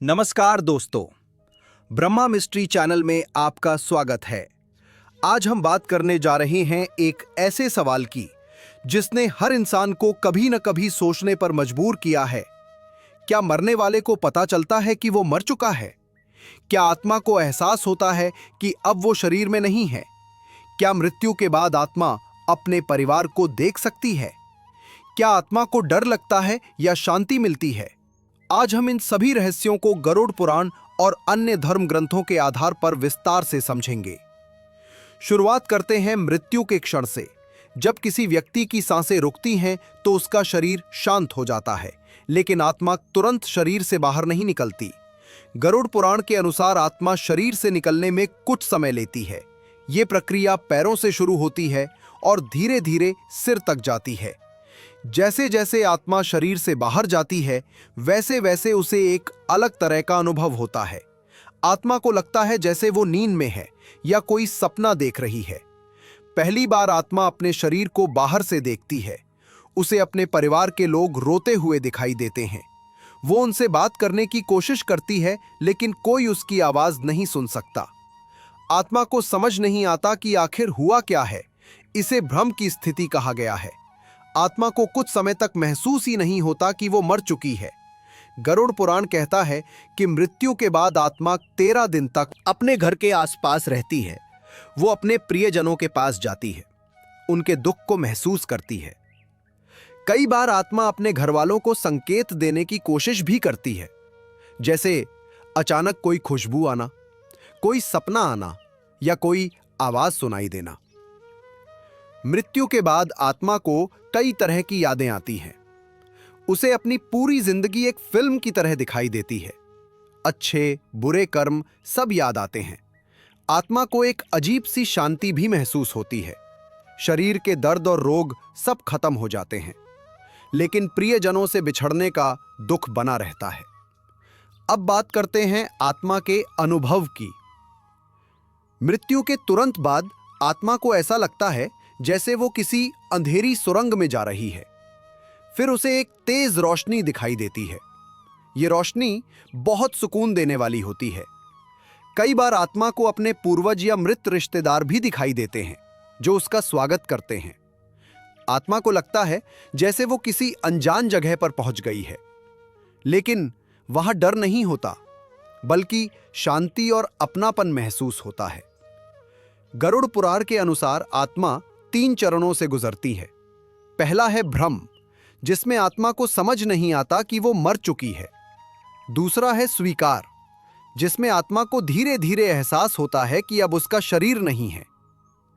नमस्कार दोस्तों, Brahma mystery channel में आपका स्वागत है। आज हम बात करने जा रहे हैं एक ऐसे सवाल की जिसने हर इंसान को कभी न कभी सोचने पर मजबूर किया है। क्या मरने वाले को पता चलता है कि वो मर चुका है? क्या आत्मा को एहसास होता है कि अब वो शरीर में नहीं है? क्या मृत्यु के बाद आत्मा अपने परिवार को देख सकती है? क्या आत्मा को डर लगता है या शांति मिलती है? आज हम इन सभी रहस्यों को गरुड़ पुराण और अन्य धर्म ग्रंथों के आधार पर विस्तार से समझेंगे। शुरुआत करते हैं मृत्यु के क्षण से। जब किसी व्यक्ति की सांसें रुकती हैं तो उसका शरीर शांत हो जाता है, लेकिन आत्मा तुरंत शरीर से बाहर नहीं निकलती। गरुड़ पुराण के अनुसार आत्मा शरीर से निकलने में कुछ समय लेती है। ये प्रक्रिया पैरों से शुरू होती है और धीरे धीरे सिर तक जाती है। जैसे जैसे आत्मा शरीर से बाहर जाती है, वैसे वैसे उसे एक अलग तरह का अनुभव होता है। आत्मा को लगता है जैसे वो नींद में है या कोई सपना देख रही है। पहली बार आत्मा अपने शरीर को बाहर से देखती है। उसे अपने परिवार के लोग रोते हुए दिखाई देते हैं। वो उनसे बात करने की कोशिश करती है, लेकिन कोई उसकी आवाज नहीं सुन सकता। आत्मा को समझ नहीं आता कि आखिर हुआ क्या है। इसे भ्रम की स्थिति कहा गया है। आत्मा को कुछ समय तक महसूस ही नहीं होता कि वो मर चुकी है। गरुड़ पुराण कहता है कि मृत्यु के बाद आत्मा 13 दिन तक अपने घर के आसपास रहती है। वो अपने प्रियजनों के पास जाती है, उनके दुख को महसूस करती है। कई बार आत्मा अपने घरवालों को संकेत देने की कोशिश भी करती है, जैसे अचानक कोई खुशबू आना, कोई सपना आना या कोई आवाज सुनाई देना। मृत्यु के बाद आत्मा को कई तरह की यादें आती हैं। उसे अपनी पूरी जिंदगी एक फिल्म की तरह दिखाई देती है। अच्छे बुरे कर्म सब याद आते हैं। आत्मा को एक अजीब सी शांति भी महसूस होती है। शरीर के दर्द और रोग सब खत्म हो जाते हैं, लेकिन प्रियजनों से बिछड़ने का दुख बना रहता है। अब बात करते हैं आत्मा के अनुभव की। मृत्यु के तुरंत बाद आत्मा को ऐसा लगता है जैसे वो किसी अंधेरी सुरंग में जा रही है। फिर उसे एक तेज रोशनी दिखाई देती है। ये रोशनी बहुत सुकून देने वाली होती है। कई बार आत्मा को अपने पूर्वज या मृत रिश्तेदार भी दिखाई देते हैं, जो उसका स्वागत करते हैं। आत्मा को लगता है जैसे वो किसी अनजान जगह पर पहुंच गई है, लेकिन वहां डर नहीं होता, बल्कि शांति और अपनापन महसूस होता है। गरुड़ पुराण के अनुसार आत्मा 3 चरणों से गुजरती है। पहला है भ्रम, जिसमें आत्मा को समझ नहीं आता कि वो मर चुकी है। दूसरा है स्वीकार, जिसमें आत्मा को धीरे धीरे एहसास होता है कि अब उसका शरीर नहीं है।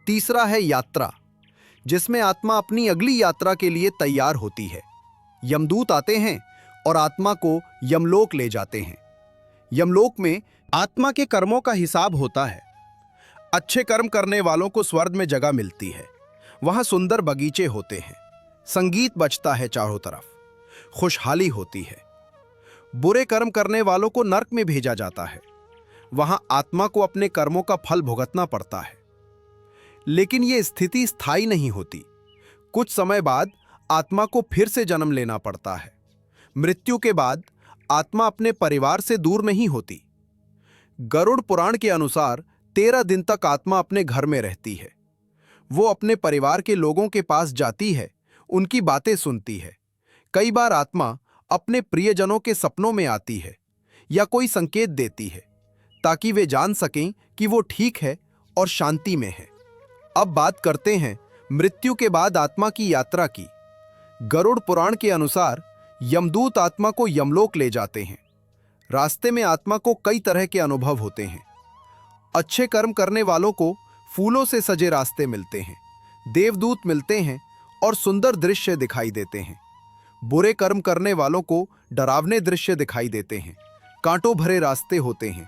तीसरा है यात्रा, जिसमें आत्मा अपनी अगली यात्रा के लिए तैयार होती है। यमदूत आते हैं और आत्मा को यमलोक ले जाते हैं। यमलोक में आत्मा के कर्मों का हिसाब होता है। अच्छे कर्म करने वालों को स्वर्ग में जगह मिलती है। वहां सुंदर बगीचे होते हैं, संगीत बजता है चारों तरफ, खुशहाली होती है। बुरे कर्म करने वालों को नरक में भेजा जाता है। वहां आत्मा को अपने कर्मों का फल भुगतना पड़ता है। लेकिन यह स्थिति स्थायी नहीं होती। कुछ समय बाद आत्मा को फिर से जन्म लेना पड़ता है। मृत्यु के बाद आत्मा अपने परिवार से दूर नहीं होती। गरुड़ पुराण के अनुसार 13 दिन तक आत्मा अपने घर में रहती है। वो अपने परिवार के लोगों के पास जाती है, उनकी बातें सुनती है। कई बार आत्मा अपने प्रियजनों के सपनों में आती है या कोई संकेत देती है, ताकि वे जान सकें कि वो ठीक है और शांति में है। अब बात करते हैं मृत्यु के बाद आत्मा की यात्रा की। गरुड़ पुराण के अनुसार यमदूत आत्मा को यमलोक ले जाते हैं। रास्ते में आत्मा को कई तरह के अनुभव होते हैं। अच्छे कर्म करने वालों को फूलों से सजे रास्ते मिलते हैं, देवदूत मिलते हैं और सुंदर दृश्य दिखाई देते हैं। बुरे कर्म करने वालों को डरावने दृश्य दिखाई देते हैं, कांटों भरे रास्ते होते हैं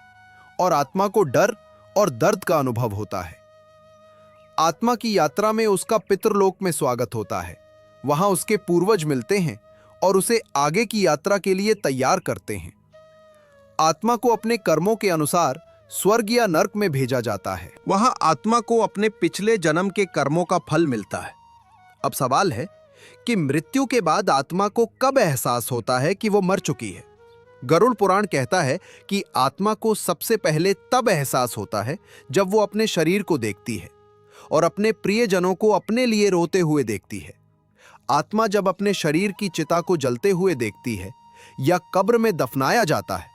और आत्मा को डर और दर्द का अनुभव होता है। आत्मा की यात्रा में उसका पितृलोक में स्वागत होता है। वहां उसके पूर्वज मिलते हैं और उसे आगे की यात्रा के लिए तैयार करते हैं। आत्मा को अपने कर्मों के अनुसार स्वर्ग या नर्क में भेजा जाता है। वहां आत्मा को अपने पिछले जन्म के कर्मों का फल मिलता है। अब सवाल है कि मृत्यु के बाद आत्मा को कब एहसास होता है कि वो मर चुकी है? गरुड़ पुराण कहता है कि आत्मा को सबसे पहले तब एहसास होता है जब वो अपने शरीर को देखती है और अपने प्रियजनों को अपने लिए रोते हुए देखती है। आत्मा जब अपने शरीर की चिता को जलते हुए देखती है या कब्र में दफनाया जाता है,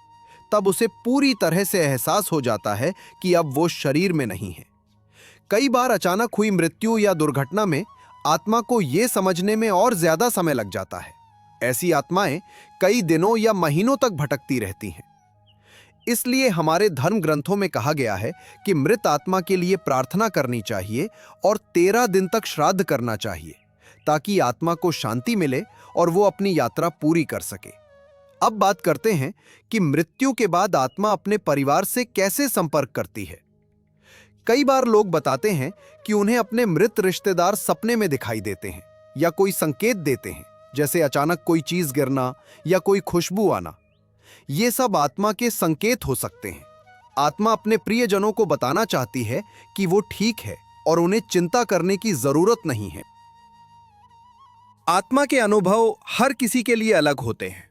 तब उसे पूरी तरह से एहसास हो जाता है कि अब वो शरीर में नहीं है। कई बार अचानक हुई मृत्यु या दुर्घटना में आत्मा को यह समझने में और ज्यादा समय लग जाता है। ऐसी आत्माएं कई दिनों या महीनों तक भटकती रहती हैं। इसलिए हमारे धर्म ग्रंथों में कहा गया है कि मृत आत्मा के लिए प्रार्थना करनी चाहिए और 13 दिन तक श्राद्ध करना चाहिए, ताकि आत्मा को शांति मिले और वो अपनी यात्रा पूरी कर सके। अब बात करते हैं कि मृत्यु के बाद आत्मा अपने परिवार से कैसे संपर्क करती है। कई बार लोग बताते हैं कि उन्हें अपने मृत रिश्तेदार सपने में दिखाई देते हैं या कोई संकेत देते हैं, जैसे अचानक कोई चीज गिरना या कोई खुशबू आना। ये सब आत्मा के संकेत हो सकते हैं। आत्मा अपने प्रियजनों को बताना चाहती है कि वो ठीक है और उन्हें चिंता करने की जरूरत नहीं है। आत्मा के अनुभव हर किसी के लिए अलग होते हैं।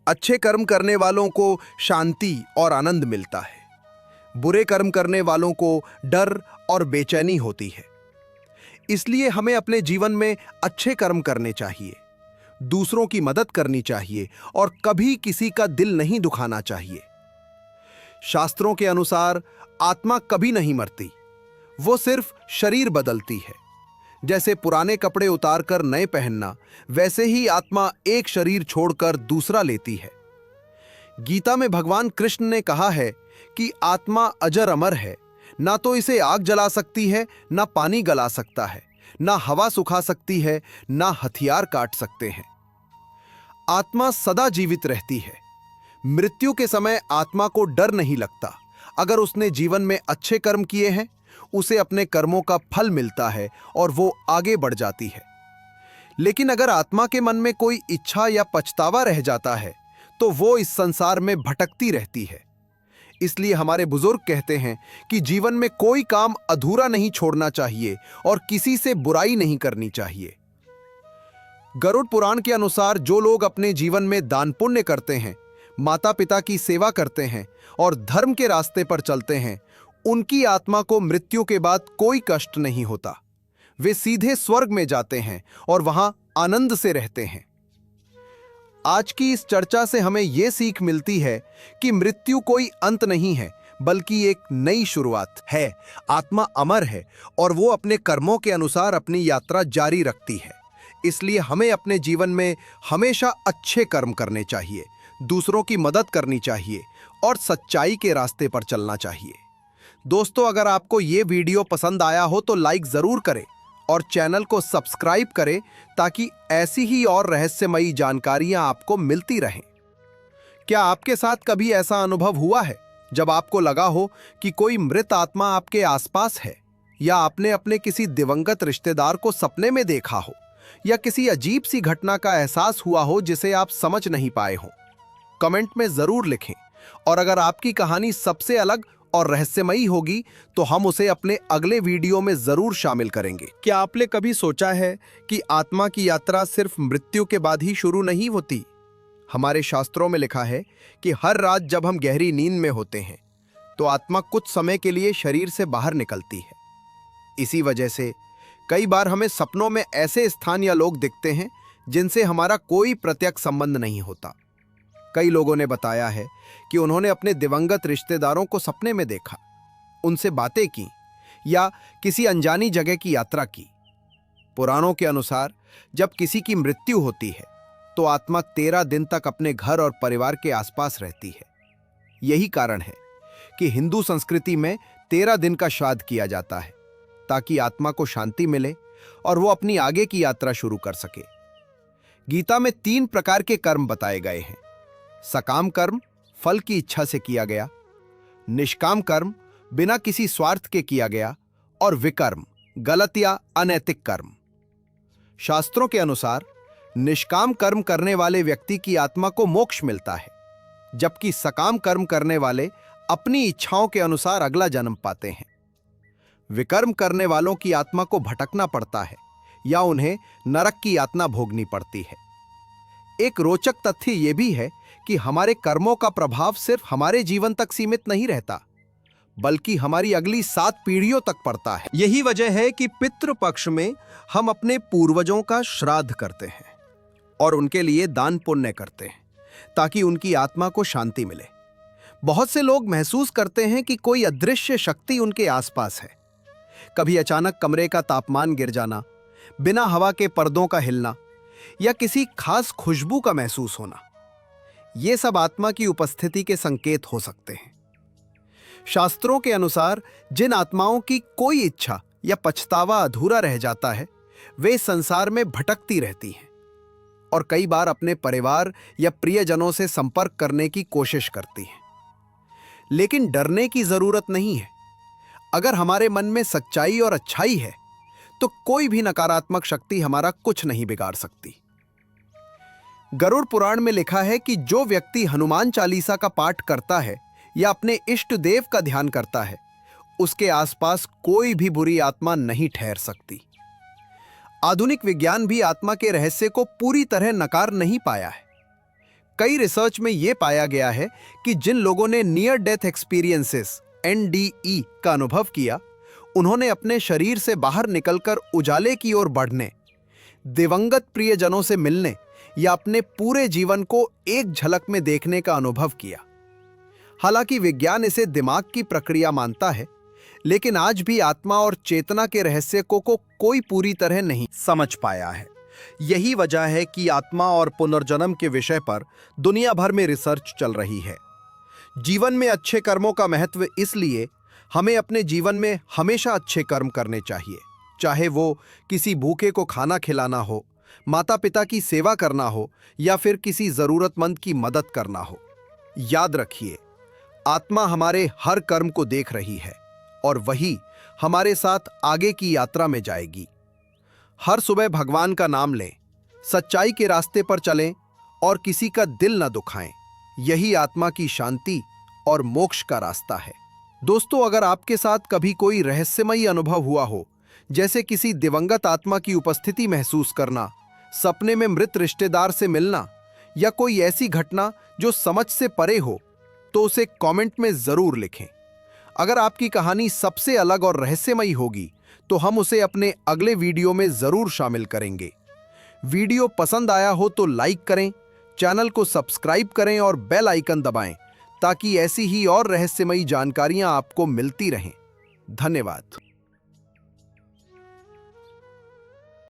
अच्छे कर्म करने वालों को शांति और आनंद मिलता है। बुरे कर्म करने वालों को डर और बेचैनी होती है। इसलिए हमें अपने जीवन में अच्छे कर्म करने चाहिए, दूसरों की मदद करनी चाहिए और कभी किसी का दिल नहीं दुखाना चाहिए। शास्त्रों के अनुसार आत्मा कभी नहीं मरती, वो सिर्फ शरीर बदलती है। जैसे पुराने कपड़े उतारकर नए पहनना, वैसे ही आत्मा एक शरीर छोड़कर दूसरा लेती है। गीता में भगवान कृष्ण ने कहा है कि आत्मा अजर अमर है, ना तो इसे आग जला सकती है, ना पानी गला सकता है, ना हवा सुखा सकती है, ना हथियार काट सकते हैं। आत्मा सदा जीवित रहती है। मृत्यु के समय आत्मा को डर नहीं लगता। अगर उसने जीवन में अच्छे कर्म किए हैं, उसे अपने कर्मों का फल मिलता है और वो आगे बढ़ जाती है। लेकिन अगर आत्मा के मन में कोई इच्छा या पछतावा रह जाता है, तो वो इस संसार में भटकती रहती है। इसलिए हमारे बुजुर्ग कहते हैं कि जीवन में कोई काम अधूरा नहीं छोड़ना चाहिए और किसी से बुराई नहीं करनी चाहिए। गरुड़ पुराण के अनुसार जो लोग अपने जीवन में दान पुण्य करते हैं, माता पिता की सेवा करते हैं और धर्म के रास्ते पर चलते हैं, उनकी आत्मा को मृत्यु के बाद कोई कष्ट नहीं होता। वे सीधे स्वर्ग में जाते हैं और वहां आनंद से रहते हैं। आज की इस चर्चा से हमें यह सीख मिलती है कि मृत्यु कोई अंत नहीं है, बल्कि एक नई शुरुआत है। आत्मा अमर है और वो अपने कर्मों के अनुसार अपनी यात्रा जारी रखती है। इसलिए हमें अपने जीवन में हमेशा अच्छे कर्म करने चाहिए, दूसरों की मदद करनी चाहिए और सच्चाई के रास्ते पर चलना चाहिए। दोस्तों, अगर आपको ये वीडियो पसंद आया हो तो लाइक जरूर करें और चैनल को सब्सक्राइब करें, ताकि ऐसी ही और रहस्यमयी जानकारियां आपको मिलती रहें। क्या आपके साथ कभी ऐसा अनुभव हुआ है जब आपको लगा हो कि कोई मृत आत्मा आपके आसपास है, या आपने अपने किसी दिवंगत रिश्तेदार को सपने में देखा हो, या किसी अजीब सी घटना का एहसास हुआ हो जिसे आप समझ नहीं पाए हो? कमेंट में जरूर लिखें। और अगर आपकी कहानी सबसे अलग और रहस्यमयी होगी तो हम उसे अपने अगले वीडियो में जरूर शामिल करेंगे। क्या आपने कभी सोचा है कि आत्मा की यात्रा सिर्फ मृत्यु के बाद ही शुरू नहीं होती? हमारे शास्त्रों में लिखा है कि हर रात जब हम गहरी नींद में होते हैं तो आत्मा कुछ समय के लिए शरीर से बाहर निकलती है। इसी वजह से कई बार हमें सपनों में ऐसे स्थान या लोग दिखते हैं जिनसे हमारा कोई प्रत्यक्ष संबंध नहीं होता। कई लोगों ने बताया है कि उन्होंने अपने दिवंगत रिश्तेदारों को सपने में देखा, उनसे बातें की या किसी अनजानी जगह की यात्रा की। पुराणों के अनुसार जब किसी की मृत्यु होती है तो आत्मा 13 दिन तक अपने घर और परिवार के आसपास रहती है। यही कारण है कि हिंदू संस्कृति में 13 दिन का श्राद्ध किया जाता है, ताकि आत्मा को शांति मिले और वो अपनी आगे की यात्रा शुरू कर सके। गीता में 3 प्रकार के कर्म बताए गए हैं। सकाम कर्म फल की इच्छा से किया गया, निष्काम कर्म बिना किसी स्वार्थ के किया गया, और विकर्म गलत या अनैतिक कर्म। शास्त्रों के अनुसार निष्काम कर्म करने वाले व्यक्ति की आत्मा को मोक्ष मिलता है, जबकि सकाम कर्म करने वाले अपनी इच्छाओं के अनुसार अगला जन्म पाते हैं। विकर्म करने वालों की आत्मा को भटकना पड़ता है या उन्हें नरक की यातना भोगनी पड़ती है। एक रोचक तथ्य यह भी है कि हमारे कर्मों का प्रभाव सिर्फ हमारे जीवन तक सीमित नहीं रहता, बल्कि हमारी अगली 7 पीढ़ियों तक पड़ता है। यही वजह है कि पितृपक्ष में हम अपने पूर्वजों का श्राद्ध करते हैं और उनके लिए दान पुण्य करते हैं, ताकि उनकी आत्मा को शांति मिले। बहुत से लोग महसूस करते हैं कि कोई अदृश्य शक्ति उनके आसपास है। कभी अचानक कमरे का तापमान गिर जाना, बिना हवा के पर्दों का हिलना या किसी खास खुशबू का महसूस होना, ये सब आत्मा की उपस्थिति के संकेत हो सकते हैं। शास्त्रों के अनुसार जिन आत्माओं की कोई इच्छा या पछतावा अधूरा रह जाता है, वे संसार में भटकती रहती हैं और कई बार अपने परिवार या प्रियजनों से संपर्क करने की कोशिश करती हैं। लेकिन डरने की जरूरत नहीं है। अगर हमारे मन में सच्चाई और अच्छाई है, तो कोई भी नकारात्मक शक्ति हमारा कुछ नहीं बिगाड़ सकती। गरुड़ पुराण में लिखा है कि जो व्यक्ति हनुमान चालीसा का पाठ करता है या अपने इष्ट देव का ध्यान करता है, उसके आसपास कोई भी बुरी आत्मा नहीं ठहर सकती। आधुनिक विज्ञान भी आत्मा के रहस्य को पूरी तरह नकार नहीं पाया है। कई रिसर्च में यह पाया गया है कि जिन लोगों ने नियर डेथ एक्सपीरियंसेस NDE का अनुभव किया, उन्होंने अपने शरीर से बाहर निकलकर उजाले की ओर बढ़ने, दिवंगत प्रियजनों से मिलने या अपने पूरे जीवन को एक झलक में देखने का अनुभव किया। हालांकि विज्ञान इसे दिमाग की प्रक्रिया मानता है, लेकिन आज भी आत्मा और चेतना के रहस्य को कोई पूरी तरह नहीं समझ पाया है। यही वजह है कि आत्मा और पुनर्जन्म के विषय पर दुनिया भर में रिसर्च चल रही है। जीवन में अच्छे कर्मों का महत्व इसलिए हमें अपने जीवन में हमेशा अच्छे कर्म करने चाहिए, चाहे वो किसी भूखे को खाना खिलाना हो, माता पिता की सेवा करना हो या फिर किसी जरूरतमंद की मदद करना हो। याद रखिए, आत्मा हमारे हर कर्म को देख रही है और वही हमारे साथ आगे की यात्रा में जाएगी। हर सुबह भगवान का नाम लें, सच्चाई के रास्ते पर चलें और किसी का दिल न दुखाएं। यही आत्मा की शांति और मोक्ष का रास्ता है। दोस्तों, अगर आपके साथ कभी कोई रहस्यमयी अनुभव हुआ हो, जैसे किसी दिवंगत आत्मा की उपस्थिति महसूस करना, सपने में मृत रिश्तेदार से मिलना या कोई ऐसी घटना जो समझ से परे हो, तो उसे कमेंट में जरूर लिखें। अगर आपकी कहानी सबसे अलग और रहस्यमयी होगी, तो हम उसे अपने अगले वीडियो में जरूर शामिल करेंगे। वीडियो पसंद आया हो तो लाइक करें, चैनल को सब्सक्राइब करें और बेल आइकन दबाएं, ताकि ऐसी ही और रहस्यमयी जानकारियां आपको मिलती रहें। धन्यवाद।